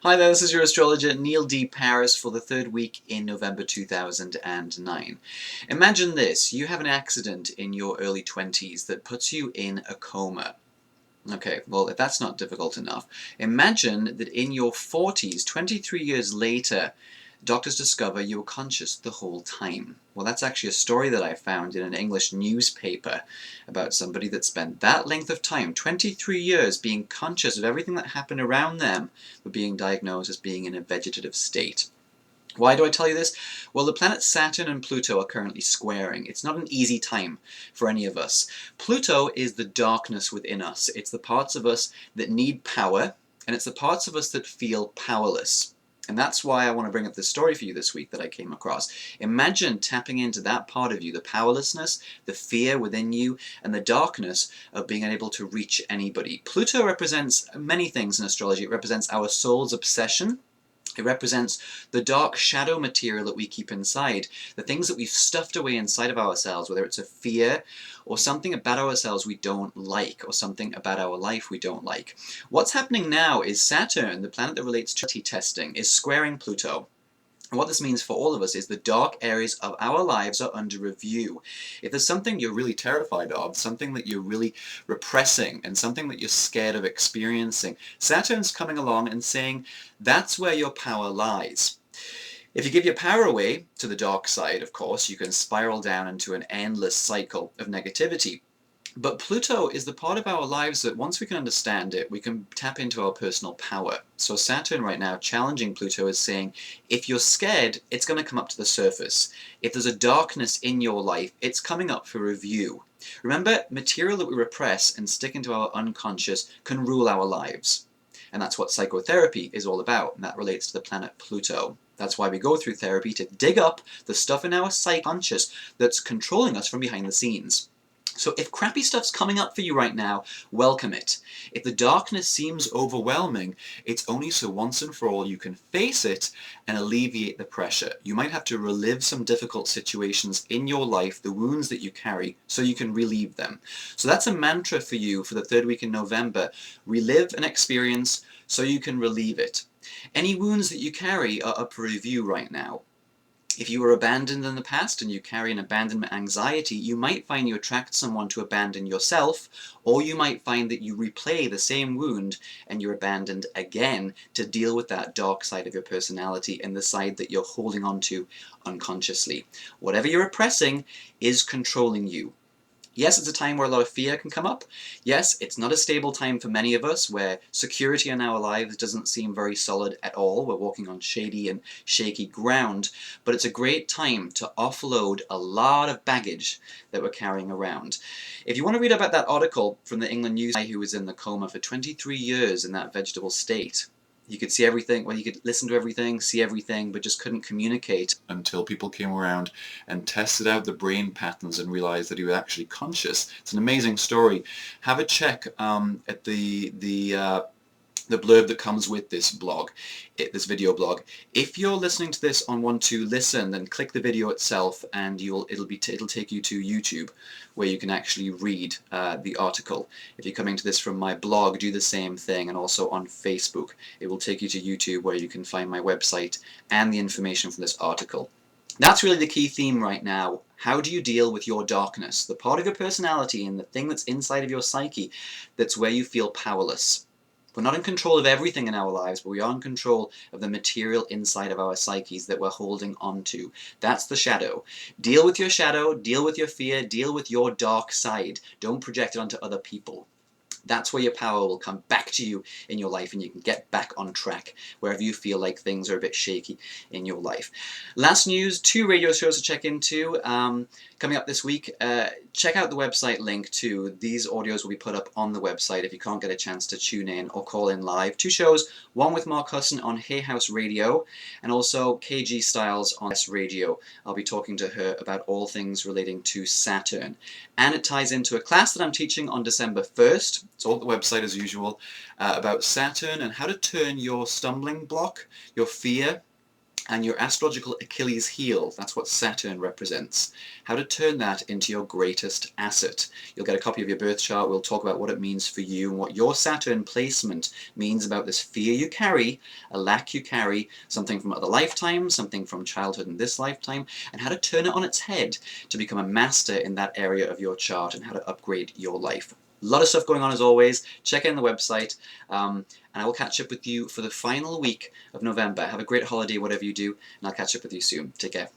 Hi there, this is your astrologer Neil D Paris for the third week in November 2009. Imagine this, you have an accident in your early 20s that puts you in a coma. Okay, well, if that's not difficult enough, imagine that in your 40s, 23 years later, doctors discover you were conscious the whole time. Well, that's actually a story that I found in an English newspaper about somebody that spent that length of time, 23 years, being conscious of everything that happened around them, but being diagnosed as being in a vegetative state. Why do I tell you this? Well, the planets Saturn and Pluto are currently squaring. It's not an easy time for any of us. Pluto is the darkness within us. It's the parts of us that need power, and it's the parts of us that feel powerless. And that's why I want to bring up this story for you this week that I came across. Imagine tapping into that part of you, the powerlessness, the fear within you, and the darkness of being unable to reach anybody. Pluto represents many things in astrology. It represents our soul's obsession. It represents the dark shadow material that we keep inside, the things that we've stuffed away inside of ourselves, whether it's a fear or something about ourselves we don't like, or something about our life we don't like. What's happening now is Saturn, the planet that relates to testing, is squaring Pluto. And what this means for all of us is the dark areas of our lives are under review. If there's something you're really terrified of, something that you're really repressing, and something that you're scared of experiencing, Saturn's coming along and saying, that's where your power lies. If you give your power away to the dark side, of course, you can spiral down into an endless cycle of negativity. But Pluto is the part of our lives that once we can understand it, we can tap into our personal power. So Saturn right now challenging Pluto is saying, if you're scared, it's going to come up to the surface. If there's a darkness in your life, it's coming up for review. Remember, material that we repress and stick into our unconscious can rule our lives. And that's what psychotherapy is all about, and that relates to the planet Pluto. That's why we go through therapy, to dig up the stuff in our subconscious that's controlling us from behind the scenes. So if crappy stuff's coming up for you right now, welcome it. If the darkness seems overwhelming, it's only so once and for all you can face it and alleviate the pressure. You might have to relive some difficult situations in your life, the wounds that you carry, so you can relieve them. So that's a mantra for you for the third week in November. Relive an experience so you can relieve it. Any wounds that you carry are up for review right now. If you were abandoned in the past and you carry an abandonment anxiety, you might find you attract someone to abandon yourself, or you might find that you replay the same wound and you're abandoned again to deal with that dark side of your personality and the side that you're holding on to unconsciously. Whatever you're repressing is controlling you. Yes, it's a time where a lot of fear can come up. Yes, it's not a stable time for many of us, where security in our lives doesn't seem very solid at all. We're walking on shady and shaky ground, but it's a great time to offload a lot of baggage that we're carrying around. If you want to read about that article from the England news, who was in the coma for 23 years in that vegetable state, you could see everything, well, you could listen to everything, see everything, but just couldn't communicate until people came around and tested out the brain patterns and realized that he was actually conscious. It's an amazing story. Have a check at the blurb that comes with this blog, this video blog. If you're listening to this on want to listen, then click the video itself, and it'll take you to YouTube, where you can actually read the article. If you're coming to this from my blog, do the same thing, and also on Facebook. It will take you to YouTube, where you can find my website and the information from this article. That's really the key theme right now. How do you deal with your darkness, the part of your personality and the thing that's inside of your psyche that's where you feel powerless? We're not in control of everything in our lives, but we are in control of the material inside of our psyches that we're holding on to. That's the shadow. Deal with your shadow, deal with your fear, deal with your dark side. Don't project it onto other people. That's where your power will come back to you in your life, and you can get back on track wherever you feel like things are a bit shaky in your life. Last news, 2 radio shows to check into coming up this week. Check out the website link too. These audios will be put up on the website if you can't get a chance to tune in or call in live. 2 shows, one with Mark Husson on Hay House Radio, and also KG Styles on S Radio. I'll be talking to her about all things relating to Saturn. And it ties into a class that I'm teaching on December 1st. It's all at the website as usual, about Saturn and how to turn your stumbling block, your fear, and your astrological Achilles heel, that's what Saturn represents. How to turn that into your greatest asset. You'll get a copy of your birth chart, we'll talk about what it means for you and what your Saturn placement means about this fear you carry, a lack you carry, something from other lifetimes, something from childhood in this lifetime, and how to turn it on its head to become a master in that area of your chart and how to upgrade your life. A lot of stuff going on as always. Check in the website, and I will catch up with you for the final week of November. Have a great holiday, whatever you do, and I'll catch up with you soon. Take care.